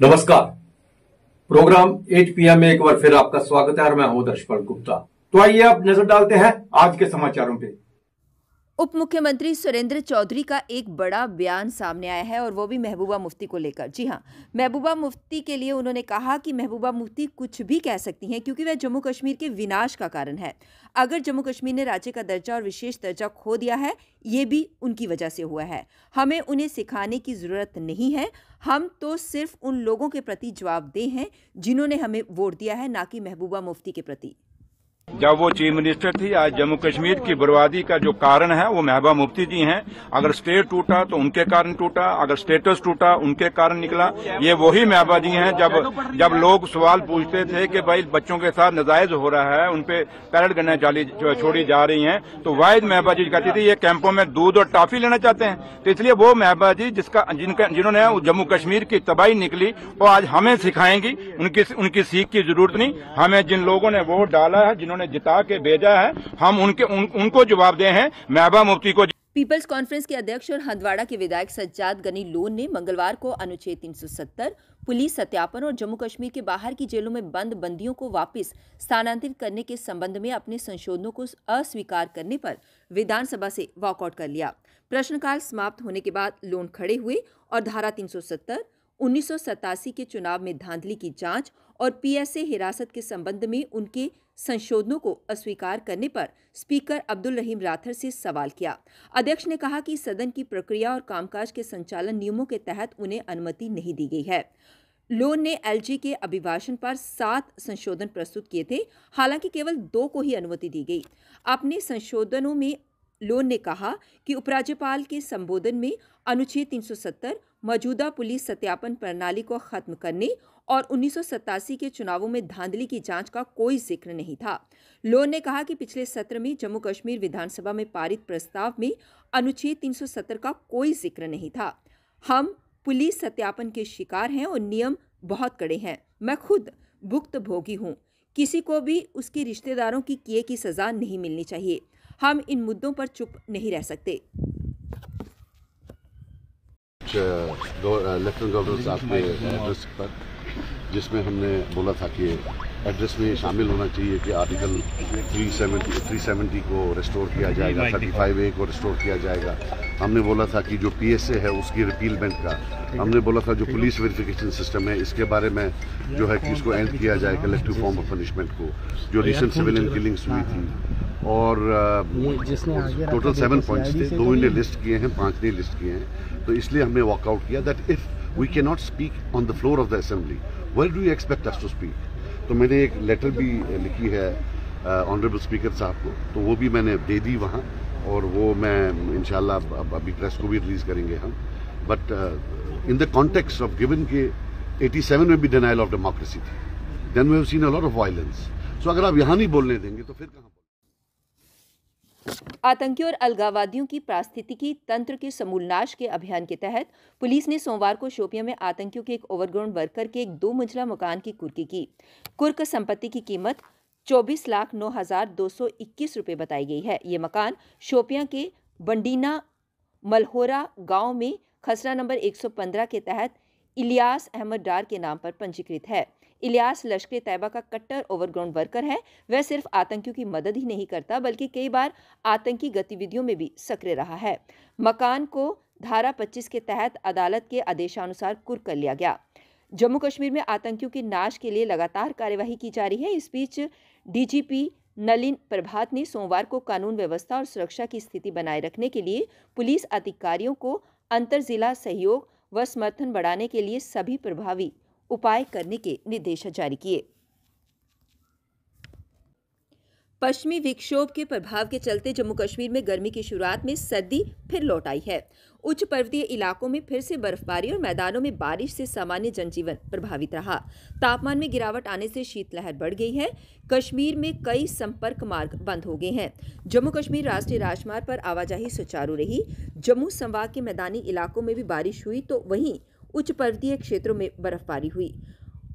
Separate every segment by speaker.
Speaker 1: नमस्कार। Programme 8 PM में एक बार फिर आपका स्वागत है और मैं हूं दर्शपाल गुप्ता। तो आइए अब नजर डालते हैं आज के समाचारों पे।
Speaker 2: उप मुख्यमंत्री सुरेंद्र चौधरी का एक बड़ा बयान सामने आया है और वो भी महबूबा मुफ्ती को लेकर। जी हां, महबूबा मुफ्ती के लिए उन्होंने कहा कि महबूबा मुफ्ती कुछ भी कह सकती हैं क्योंकि वह जम्मू कश्मीर के विनाश का कारण है। अगर जम्मू कश्मीर ने राज्य का दर्जा और विशेष दर्जा खो दिया है, ये भी उनकी वजह से हुआ है। हमें उन्हें सिखाने की जरूरत नहीं है। हम तो सिर्फ उन लोगों के प्रति जवाबदेह हैं जिन्होंने हमें वोट दिया है, ना कि महबूबा मुफ्ती के प्रति।
Speaker 3: जब वो चीफ मिनिस्टर थी, आज जम्मू कश्मीर की बर्बादी का जो कारण है वो महबूबा मुफ्ती जी हैं। अगर स्टेट टूटा तो उनके कारण टूटा, अगर स्टेटस टूटा उनके कारण निकला। ये वही महबूबा जी हैं जब लोग सवाल पूछते थे कि भाई बच्चों के साथ नाजायज हो रहा है, उन पे पैरेड गन्ने छोड़ी जा रही हैं, तो वाहिद महबूबा जी कहती थी ये कैंपों में दूध और टॉफी लेना चाहते हैं। तो इसलिए वो महबूबा जी जिन्होंने जम्मू कश्मीर की तबाही निकली वो आज हमें सिखाएंगी। उनकी सीख की जरूरत नहीं। हमें जिन लोगों ने वोट डाला है, जिन्होंने जिता के भेजा है, हम उनको जवाबदेह हैं। महबूबा मुफ्ती को
Speaker 2: पीपल्स कॉन्फ्रेंस के अध्यक्ष और हंदवाड़ा के विधायक सज्जाद गनी लोन ने मंगलवार को अनुच्छेद 370, पुलिस सत्यापन और जम्मू कश्मीर के बाहर की जेलों में बंद बंदियों को वापस स्थानांतरित करने के संबंध में अपने संशोधनों को अस्वीकार करने पर विधानसभा से वॉकआउट कर लिया। प्रश्नकाल समाप्त होने के बाद लोन खड़े हुए और धारा 370, 1987 के चुनाव में धांधली की जांच और पीएसए हिरासत के संबंध में उनके संशोधनों को अस्वीकार करने पर स्पीकर अब्दुल रहीम राठर से सवाल किया। अध्यक्ष ने कहा कि सदन की प्रक्रिया और कामकाज के संचालन नियमों के तहत उन्हें अनुमति नहीं दी गई है। लोन ने एलजी के अभिभाषण पर 7 संशोधन प्रस्तुत किए थे, हालांकि केवल 2 को ही अनुमति दी गई। अपने संशोधनों में लोन ने कहा कि उपराज्यपाल के संबोधन में अनुच्छेद 370 मौजूदा पुलिस सत्यापन प्रणाली को खत्म करने और 1987 के चुनावों में धांधली की जांच का कोई जिक्र नहीं था। लोन ने कहा कि पिछले सत्र में जम्मू कश्मीर विधानसभा में पारित प्रस्ताव में अनुच्छेद 370 का कोई जिक्र नहीं था। हम पुलिस सत्यापन के शिकार हैं और नियम बहुत कड़े हैं। मैं खुद भुक्तभोगी हूं। किसी को भी उसके रिश्तेदारों की किए की सजा नहीं मिलनी चाहिए। हम इन मुद्दों पर चुप नहीं रह सकते।
Speaker 4: लेफ्टिनेंट गवर्नर साहब के एड्रेस पर, जिसमें हमने बोला था कि एड्रेस में शामिल होना चाहिए कि आर्टिकल 370 को रिस्टोर किया जाएगा, 35A को रिस्टोर किया जाएगा। हमने बोला था कि जो पीएसए है उसकी रिपीलमेंट का, हमने बोला था जो पुलिस वेरिफिकेशन सिस्टम है इसके बारे में जो है कि इसको एंड किया जाए, कलेक्टिव फॉर्म ऑफ पनिशमेंट को, जो रिसेंट सिविलियन किलिंग्स हुई थी। और टोटल 7 पॉइंट्स थे, 2 इन्हें लिस्ट किए हैं, 5 ने लिस्ट किए हैं। तो इसलिए हमने वॉकआउट किया that if we can not speak on the floor of the assembly, where do you expect us to speak. तो मैंने एक लेटर भी लिखी है ऑनरेबल स्पीकर साहब को, तो वो भी मैंने दे दी वहाँ, और वो मैं इंशाल्लाह अभी प्रेस को भी रिलीज करेंगे हम। But in the context of given के 87 में भी डिनाइल ऑफ डेमोक्रेसी थी, then we have seen a lot of violence. So अगर आप यहाँ नहीं बोलने देंगे तो फिर कहाँ।
Speaker 2: आतंकियों और अलगाववादियों की पारिस्थितिकी तंत्र के समूलनाश के अभियान के तहत पुलिस ने सोमवार को शोपियां में आतंकियों के एक ओवरग्राउंड वर्कर के एक 2 मंजिला मकान की कुर्की की। कुर्क संपत्ति की कीमत 24,09,221 रुपये बताई गई है। ये मकान शोपियां के बंडीना मलहोरा गांव में खसरा नंबर 115 के तहत इलियास अहमद डार के नाम पर पंजीकृत है। इलियास लश्कर तैयबा का कट्टर ओवरग्राउंड वर्कर है। वह सिर्फ आतंकियों की मदद ही नहीं करता बल्कि कई बार आतंकी गतिविधियों में भी सक्रिय रहा है। मकान को धारा 25 के तहत अदालत के आदेशानुसार कुर्क कर लिया गया। जम्मू कश्मीर में आतंकियों के नाश के लिए लगातार कार्यवाही की जा रही है। इस बीच डीजीपी नलिन प्रभात ने सोमवार को कानून व्यवस्था और सुरक्षा की स्थिति बनाए रखने के लिए पुलिस अधिकारियों को अंतर जिला सहयोग व समर्थन बढ़ाने के लिए सभी प्रभावी उपाय करने के निर्देश जारी किए। पश्चिमी विक्षोभ के प्रभाव के चलते जम्मू कश्मीर में गर्मी की शुरुआत में सर्दी फिर लौट आई है। उच्च पर्वतीय इलाकों में फिर से बर्फबारी और मैदानों में बारिश से सामान्य जनजीवन प्रभावित रहा। तापमान में गिरावट आने से शीतलहर बढ़ गई है। कश्मीर में कई संपर्क मार्ग बंद हो गए हैं। जम्मू कश्मीर राष्ट्रीय राजमार्ग पर आवाजाही सुचारू रही। जम्मू संभाग के मैदानी इलाकों में भी बारिश हुई तो वहीं उच्च पर्वतीय क्षेत्रों में बर्फबारी हुई।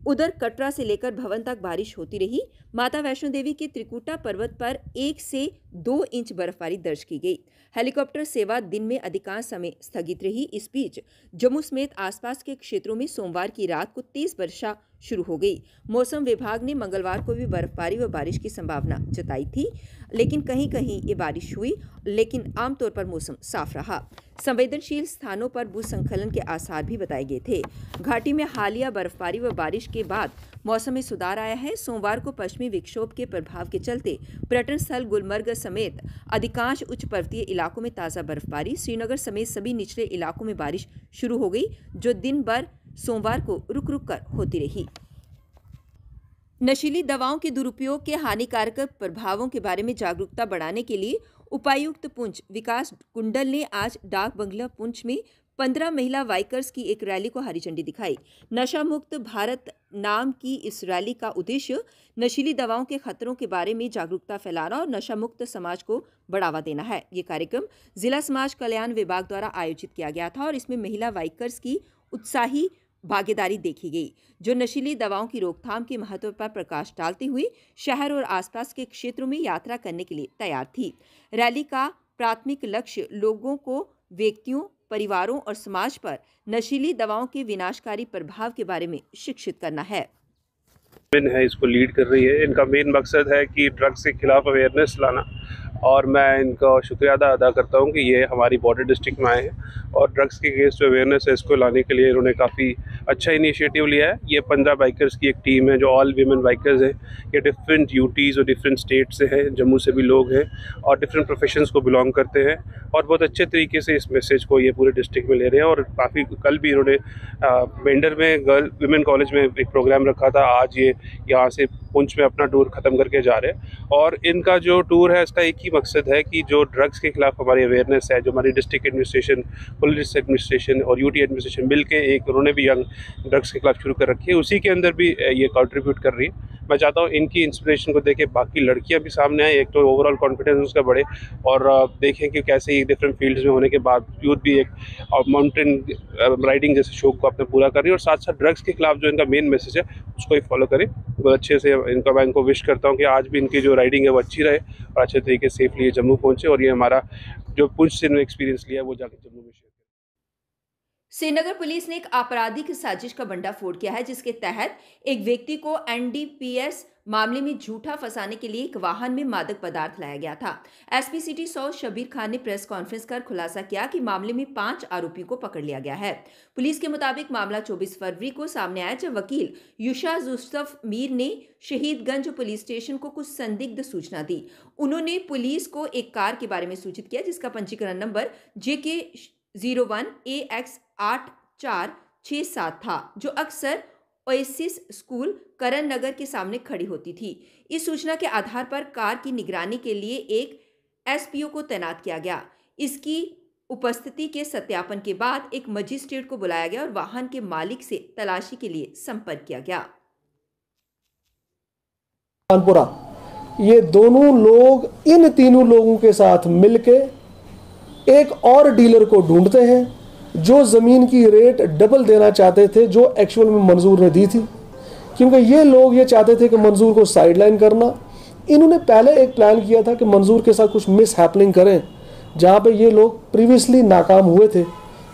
Speaker 2: उधर कटरा से लेकर भवन तक बारिश होती रही। माता वैष्णो देवी के त्रिकुटा पर्वत पर 1 से 2 इंच बर्फबारी दर्ज की गई। हेलीकॉप्टर सेवा दिन में अधिकांश समय स्थगित रही। इस बीच जम्मू समेत आसपास के क्षेत्रों में सोमवार की रात को तेज वर्षा शुरू हो गई। मौसम विभाग ने मंगलवार को भी बर्फबारी व बारिश की संभावना जताई थी, लेकिन कहीं कहीं ये बारिश हुई, लेकिन आमतौर पर मौसम साफ रहा। संवेदनशील स्थानों पर भूस्खलन के आसार भी बताए गए थे। घाटी में हालिया बर्फबारी व बारिश के बाद मौसम में सुधार आया है। सोमवार को पश्चिमी विक्षोभ के प्रभाव के चलते पर्यटन स्थल गुलमर्ग समेत अधिकांश उच्च पर्वतीय इलाकों में ताज़ा बर्फबारी, श्रीनगर समेत सभी निचले इलाकों में बारिश शुरू हो गई, जो दिन भर सोमवार को रुक रुक कर होती रही। नशीली दवाओं के दुरुपयोग के हानिकारक प्रभावों के बारे में जागरूकता बढ़ाने के लिए उपायुक्त पुंछ विकास कुंडल ने आज डाक बंगला पुंछ में 15 महिला बाइकर्स की एक रैली को हरी झंडी दिखाई। नशा मुक्त भारत नाम की इस रैली का उद्देश्य नशीली दवाओं के खतरों के बारे में जागरूकता फैलाना और नशा मुक्त समाज को बढ़ावा देना है। ये कार्यक्रम जिला समाज कल्याण विभाग द्वारा आयोजित किया गया था और इसमें महिला बाइकर्स की उत्साही भागीदारी देखी गई, जो नशीली दवाओं की रोकथाम के महत्व पर प्रकाश डालते हुए शहर और आसपास के क्षेत्रों में यात्रा करने के लिए तैयार थी। रैली का प्राथमिक लक्ष्य लोगों को व्यक्तियों, परिवारों और समाज पर नशीली दवाओं के विनाशकारी प्रभाव के बारे में शिक्षित करना है।
Speaker 5: इसको लीड कर रही है। इनका मेन मकसद है कि ड्रग्स के खिलाफ अवेयरनेस लाना, और मैं इनका शुक्रिया अदा करता हूं कि ये हमारी बॉर्डर डिस्ट्रिक्ट में आए हैं और ड्रग्स के अगेंस्ट जो अवेयरनेस है इसको लाने के लिए इन्होंने काफ़ी अच्छा इनिशिएटिव लिया है। ये 15 बाइकर्स की एक टीम है जो ऑल वीमेन बाइकर्स हैं। ये डिफरेंट यूटीज़ और डिफरेंट स्टेट से हैं, जम्मू से भी लोग हैं और डिफरेंट प्रोफेशंस को बिलोंग करते हैं और बहुत अच्छे तरीके से इस मैसेज को ये पूरे डिस्ट्रिक्ट में ले रहे हैं। और काफ़ी कल भी इन्होंने बेंडर में गर्ल वीमेन कॉलेज में एक प्रोग्राम रखा था। आज ये यहाँ से पुंछ में अपना टूर ख़त्म करके जा रहे हैं और इनका जो टूर है इसका एक ही मकसद है कि जो ड्रग्स के खिलाफ हमारी अवेयरनेस है, जो हमारी डिस्ट्रिक्ट एडमिनिस्ट्रेशन, पुलिस एडमिनिस्ट्रेशन और यूटी एडमिनिस्ट्रेशन मिल के एक उन्होंने भी यंग ड्रग्स के खिलाफ शुरू कर रखी है, उसी के अंदर भी ये कंट्रीब्यूट कर रही है। मैं चाहता हूँ इनकी इंस्पिरेशन को देखे बाकी लड़कियाँ भी सामने आए, एक तो ओवरऑल कॉन्फिडेंस उसका बढ़े और देखें कि कैसे ही डिफरेंट फील्ड्स में होने के बावजूद भी एक माउंटेन राइडिंग जैसे शौक को अपने पूरा कर रही है और साथ साथ ड्रग्स के खिलाफ जो इनका मेन मैसेज है उसको ही फॉलो करें। बहुत अच्छे से इनका मैं इनको विश करता हूँ कि आज भी इनकी जो राइडिंग है वो अच्छी रहे और अच्छे तरीके से सेफली जम्मू पहुँचे और ये हमारा जो पुंछ से एक्सपीरियंस लिया वो जाकर जम्मू में शेयर।
Speaker 2: श्रीनगर पुलिस ने एक आपराधिक साजिश का भंडाफोड़ किया है, जिसके तहत एक व्यक्ति को एनडीपीएस मामले में झूठा फंसाने के लिए एक वाहन में मादक पदार्थ लाया गया था। एसपी सिटी 100 शबीर खान ने प्रेस कॉन्फ्रेंस कर खुलासा किया कि मामले में 5 आरोपियों को पकड़ लिया गया है। पुलिस के मुताबिक मामला 24 फरवरी को सामने आया, जब वकील युशा यूसुफ मीर ने शहीदगंज पुलिस स्टेशन को कुछ संदिग्ध सूचना दी। उन्होंने पुलिस को एक कार के बारे में सूचित किया जिसका पंजीकरण नंबर JK 01AX8467 था, जो अक्सर ओएसिस स्कूल करण नगर के सामने खड़ी होती थी। इस सूचना के आधार पर कार की निगरानी के लिए एक एसपीओ को तैनात किया गया। इसकी उपस्थिति के सत्यापन के बाद एक मजिस्ट्रेट को बुलाया गया और वाहन के मालिक से तलाशी के लिए संपर्क किया गया।
Speaker 6: ये दोनों लोग इन तीनों लोगों के साथ मिलके एक और डीलर को ढूंढते हैं जो ज़मीन की रेट डबल देना चाहते थे जो एक्चुअल में मंजूर ने दी थी, क्योंकि ये लोग ये चाहते थे कि मंजूर को साइडलाइन करना। इन्होंने पहले एक प्लान किया था कि मंजूर के साथ कुछ मिस हैपनिंग करें, जहाँ पे ये लोग प्रीवियसली नाकाम हुए थे।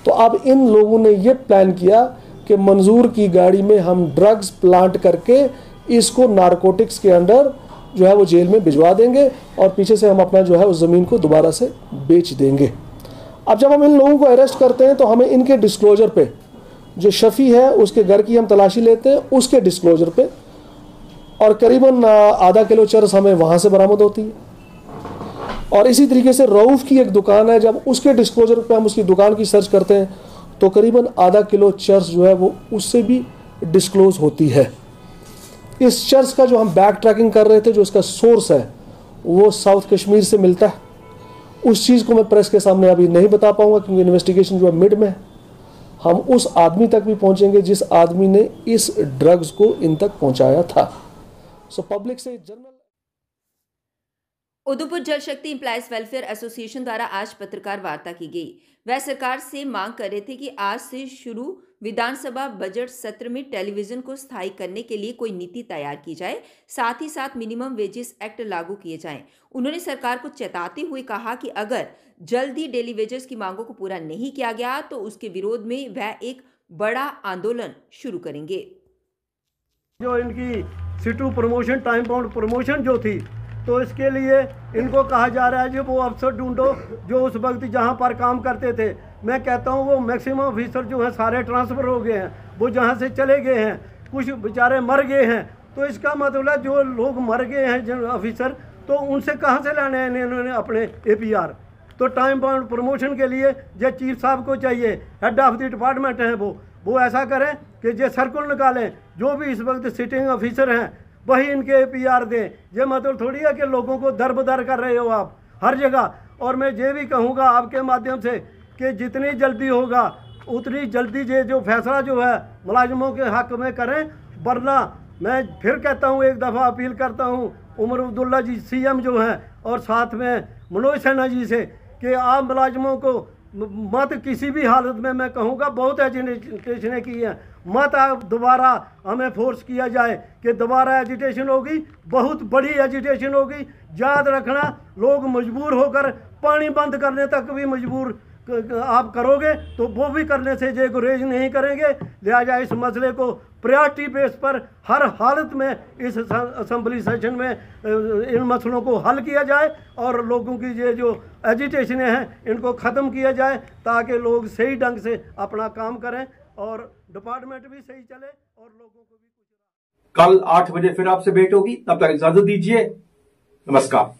Speaker 6: तो अब इन लोगों ने ये प्लान किया कि मंजूर की गाड़ी में हम ड्रग्स प्लांट करके इसको नारकोटिक्स के अंडर जो है वो जेल में भिजवा देंगे और पीछे से हम अपना जो है उस ज़मीन को दोबारा से बेच देंगे। अब जब हम इन लोगों को अरेस्ट करते हैं तो हमें इनके डिस्क्लोजर पे, जो शफ़ी है उसके घर की हम तलाशी लेते हैं उसके डिस्क्लोजर पे, और करीबन आधा किलो चरस हमें वहाँ से बरामद होती है। और इसी तरीके से रऊफ़ की एक दुकान है, जब उसके डिस्क्लोजर पे हम उसकी दुकान की सर्च करते हैं तो करीबन आधा किलो चरस जो है वो उससे भी डिस्क्लोज होती है। इस चर्च का जो हम बैक ट्रैकिंग कर रहे थे, जो इसका सोर्स है वो साउथ कश्मीर से मिलता है। उस चीज़ को मैं प्रेस के सामने अभी नहीं बता पाऊंगा क्योंकि इन्वेस्टिगेशन जो है मिड में है। हम उस आदमी तक भी पहुंचेंगे जिस आदमी ने इस ड्रग्स को इन तक पहुंचाया था। सो पब्लिक से जनरल
Speaker 2: उधमपुर जल शक्ति एम्प्लॉयज वेलफेयर एसोसिएशन द्वारा आज पत्रकार वार्ता की गई। वह सरकार से मांग कर रहे थे कि आज से शुरू विधानसभा बजट सत्र में टेलीविजन को स्थायी करने के लिए कोई नीति तैयार की जाए, साथ ही साथ मिनिमम वेजेस एक्ट लागू किए जाएं। उन्होंने सरकार को चेताते हुए कहा कि अगर जल्दी डेली वेजेस की मांगों को पूरा नहीं किया गया तो उसके विरोध में वह एक बड़ा आंदोलन शुरू करेंगे।
Speaker 7: जो इनकी Situ promotion, time bound promotion जो थी, तो इसके लिए इनको कहा जा रहा है कि वो अफसर ढूंढो जो उस वक्त जहाँ पर काम करते थे। मैं कहता हूँ वो मैक्सिमम ऑफिसर जो हैं सारे ट्रांसफ़र हो गए हैं, वो जहाँ से चले गए हैं, कुछ बेचारे मर गए हैं। तो इसका मतलब जो लोग मर गए हैं जो ऑफिसर, तो उनसे कहाँ से लाने हैं इन्होंने अपने APR। तो टाइम बाउंड प्रमोशन के लिए जो चीफ साहब को चाहिए, हेड ऑफ द डिपार्टमेंट हैं, वो ऐसा करें कि जो सर्कुलर निकालें, जो भी इस वक्त सिटिंग ऑफिसर हैं वही इनके APR दें। ये मतलब थोड़ी है कि लोगों को दरबदर कर रहे हो आप हर जगह। और मैं ये भी कहूँगा आपके माध्यम से कि जितनी जल्दी होगा उतनी जल्दी ये जो फैसला जो है मुलाजिमों के हक़ में करें, वरना मैं फिर कहता हूँ, एक दफ़ा अपील करता हूँ उमर अब्दुल्ला जी CM जो हैं और साथ में मनोज सिन्हा जी से कि आप मुलाजिमों को मत किसी भी हालत में, मैं कहूँगा बहुत एजिटेशनें की हैं, मत आप दोबारा हमें फोर्स किया जाए कि दोबारा एजिटेशन होगी, बहुत बड़ी एजिटेशन होगी। याद रखना, लोग मजबूर होकर पानी बंद करने तक भी मजबूर आप करोगे तो वो भी करने से ये गुरेज नहीं करेंगे। लिहाजा इस मसले को प्रायोरिटी बेस पर हर हालत में इस असेंबली सेशन में इन मसलों को हल किया जाए और लोगों की ये जो एजिटेशनें हैं इनको ख़त्म किया जाए, ताकि लोग सही ढंग से अपना काम करें और डिपार्टमेंट भी सही चले और लोगों को भी कुछ।
Speaker 1: कल 8 बजे फिर आपसे भेंट होगी, तब तक इजाजत दीजिए। नमस्कार।